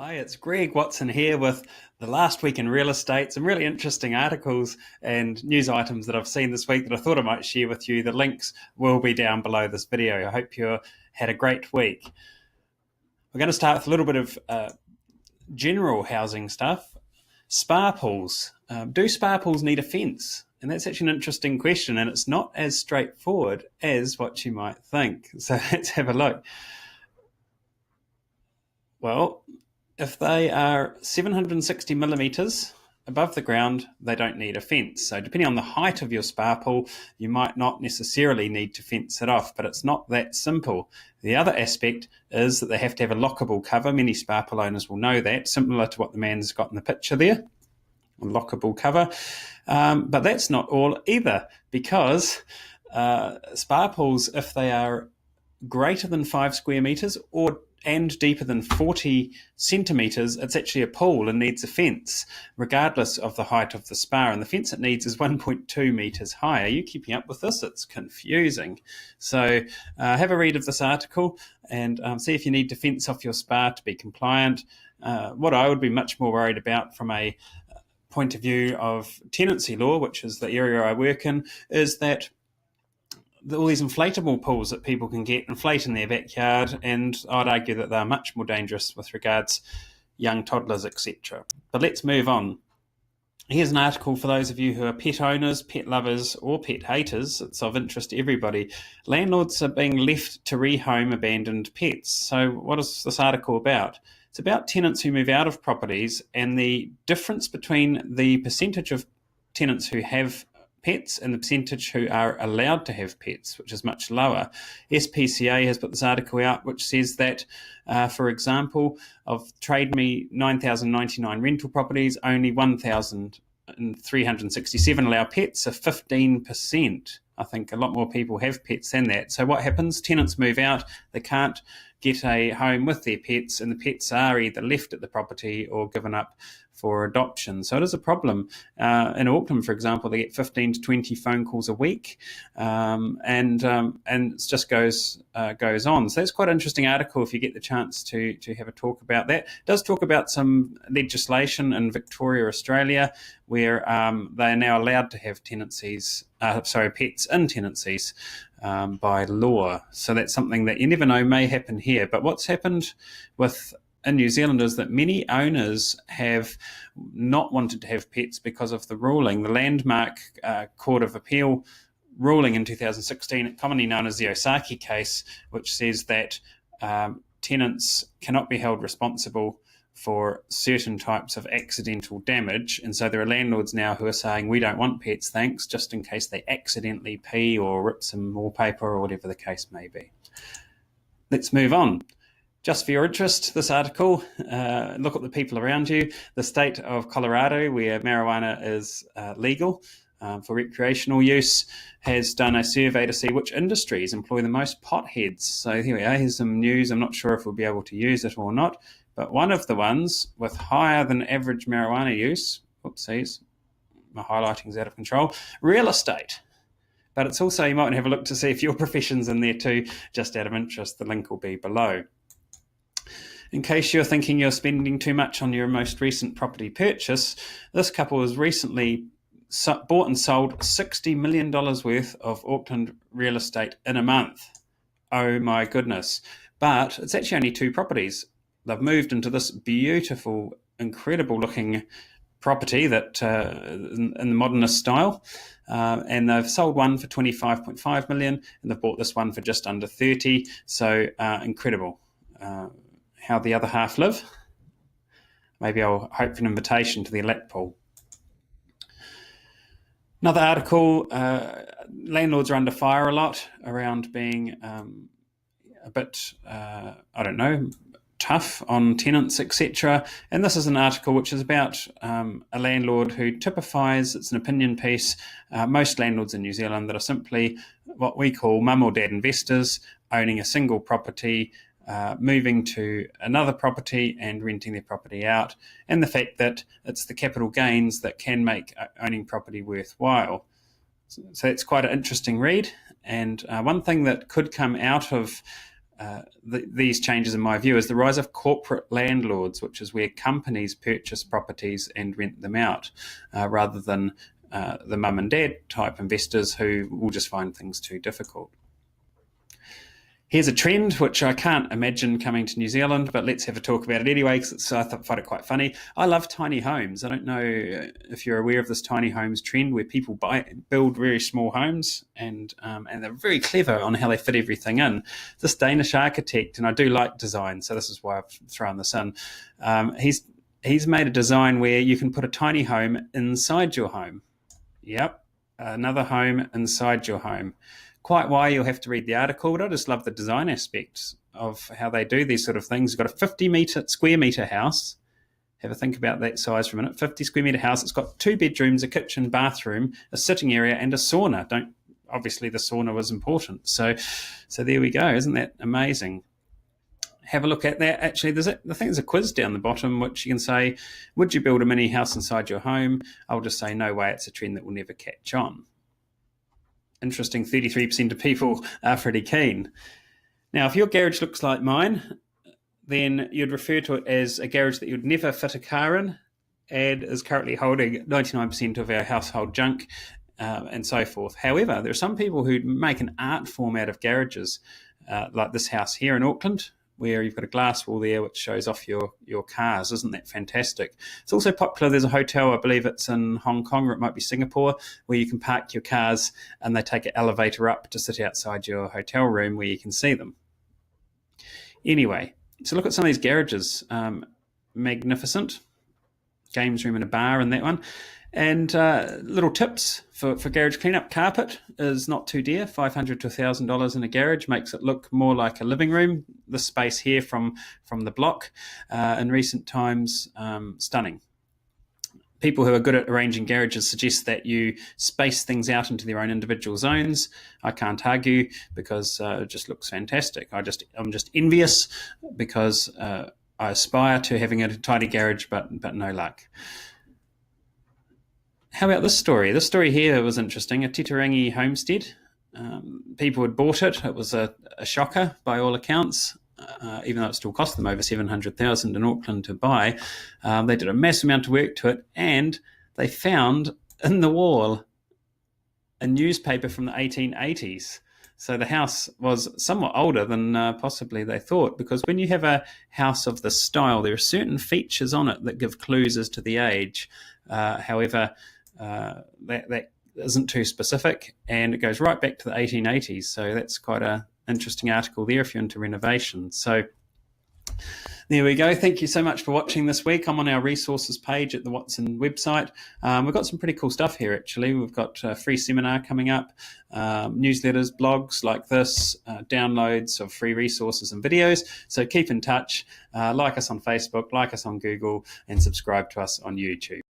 Hi, it's Greg Watson here with the last week in real estate. Some really interesting articles and news items that I've seen this week that I thought I might share with you. The links will be down below this video. I hope you had a great week. We're going to start with a little bit of general housing stuff. Spa pools. Do spa pools need a fence? And that's actually an interesting question, and it's not as straightforward as what you might think. So let's have a look. Well, if they are 760 millimetres above the ground, they don't need a fence. So depending on the height of your spa pool, you might not necessarily need to fence it off, but it's not that simple. The other aspect is that they have to have a lockable cover. Many spa pool owners will know that, similar to what the man's got in the picture there, a lockable cover. But that's not all either, because spa pools, if they are greater than 5 square metres and deeper than 40 centimetres, it's actually a pool and needs a fence, regardless of the height of the spa. And the fence it needs is 1.2 metres high. Are you keeping up with this? It's confusing. So have a read of this article and see if you need to fence off your spa to be compliant. What I would be much more worried about from a point of view of tenancy law, which is the area I work in, is that all these inflatable pools that people can get inflate in their backyard, and I'd argue that they're much more dangerous with regards young toddlers, etc. But let's move on. Here's an article for those of you who are pet owners, pet lovers, or pet haters. It's of interest to everybody. Landlords are being left to rehome abandoned pets. So what is this article about? It's about tenants who move out of properties and the difference between the percentage of tenants who have pets and the percentage who are allowed to have pets, which is much lower. SPCA has put this article out which says that, for example, of Trade Me 9,099 rental properties, only 1,367 allow pets, so 15%. I think a lot more people have pets than that. So what happens? Tenants move out, they can't get a home with their pets, and the pets are either left at the property or given up for adoption. So it is a problem. In Auckland, for example, they get 15 to 20 phone calls a week, and it just goes on. So that's quite an interesting article if you get the chance to have a talk about that. It does talk about some legislation in Victoria, Australia, where they are now allowed to have pets in tenancies by law. So that's something that you never know may happen here. But what's happened in New Zealand is that many owners have not wanted to have pets because of the ruling. The Landmark Court of Appeal ruling in 2016, commonly known as the Osaki case, which says that tenants cannot be held responsible for certain types of accidental damage. And so there are landlords now who are saying, we don't want pets, thanks, just in case they accidentally pee or rip some wallpaper or whatever the case may be. Let's move on. Just for your interest, this article, look at the people around you. The state of Colorado, where marijuana is legal for recreational use, has done a survey to see which industries employ the most potheads. So here we are, here's some news. I'm not sure if we'll be able to use it or not, but one of the ones with higher than average marijuana use, oopsies, my highlighting's out of control, real estate. But it's also, you might have a look to see if your profession's in there too, just out of interest. The link will be below. In case you're thinking you're spending too much on your most recent property purchase, this couple has recently bought and sold $60 million worth of Auckland real estate in a month. Oh my goodness. But it's actually only 2 properties. They've moved into this beautiful, incredible looking property that in the modernist style, and they've sold one for $25.5 million and they've bought this one for just under 30. So incredible. How the other half live. Maybe I'll hope for an invitation to the elect pool. Another article, landlords are under fire a lot around being a bit, tough on tenants, etc. And this is an article which is about a landlord who typifies, it's an opinion piece, most landlords in New Zealand that are simply what we call mum or dad investors, owning a single property, moving to another property and renting their property out, and the fact that it's the capital gains that can make owning property worthwhile. So it's quite an interesting read, and one thing that could come out of these changes, in my view, is the rise of corporate landlords, which is where companies purchase properties and rent them out, rather than the mum and dad type investors who will just find things too difficult. Here's a trend which I can't imagine coming to New Zealand, but let's have a talk about it anyway, because I find it quite funny. I love tiny homes. I don't know if you're aware of this tiny homes trend where people build very small homes, and they're very clever on how they fit everything in. This Danish architect, and I do like design, so this is why I've thrown this in. He's made a design where you can put a tiny home inside your home. Yep, another home inside your home. Quite why, you'll have to read the article, but I just love the design aspects of how they do these sort of things. You've got a 50 square metre house. Have a think about that size for a minute. 50 square metre house. It's got 2 bedrooms, a kitchen, bathroom, a sitting area, and a sauna. Obviously, the sauna was important. So there we go. Isn't that amazing? Have a look at that. Actually, I think there's a quiz down the bottom which you can say, would you build a mini house inside your home? I'll just say, no way, it's a trend that will never catch on. Interesting, 33% of people are pretty keen. Now, if your garage looks like mine, then you'd refer to it as a garage that you'd never fit a car in, and is currently holding 99% of our household junk, and so forth. However, there are some people who make an art form out of garages, like this house here in Auckland, where you've got a glass wall there which shows off your cars. Isn't that fantastic? It's also popular. There's a hotel, I believe it's in Hong Kong, or it might be Singapore, where you can park your cars and they take an elevator up to sit outside your hotel room where you can see them. Anyway, so look at some of these garages. Magnificent. Games room and a bar in that one. And little tips for garage cleanup. Carpet is not too dear, $500 to $1,000 in a garage, makes it look more like a living room. This space here from the block, in recent times, stunning. People who are good at arranging garages suggest that you space things out into their own individual zones. I can't argue, because it just looks fantastic. I'm just envious, because I aspire to having a tidy garage, but no luck. How about this story? This story here was interesting. A Titirangi homestead. People had bought it. It was a shocker by all accounts, even though it still cost them over $700,000 in Auckland to buy. They did a massive amount of work to it, and they found in the wall a newspaper from the 1880s. So the house was somewhat older than possibly they thought, because when you have a house of this style, there are certain features on it that give clues as to the age. However, that isn't too specific, and it goes right back to the 1880s. So that's quite an interesting article there if you're into renovation. So there we go. Thank you so much for watching this week. I'm on our resources page at the Watson website. We've got some pretty cool stuff here, actually. We've got a free seminar coming up, newsletters, blogs like this, downloads of free resources and videos. So keep in touch. Like us on Facebook, like us on Google, and subscribe to us on YouTube.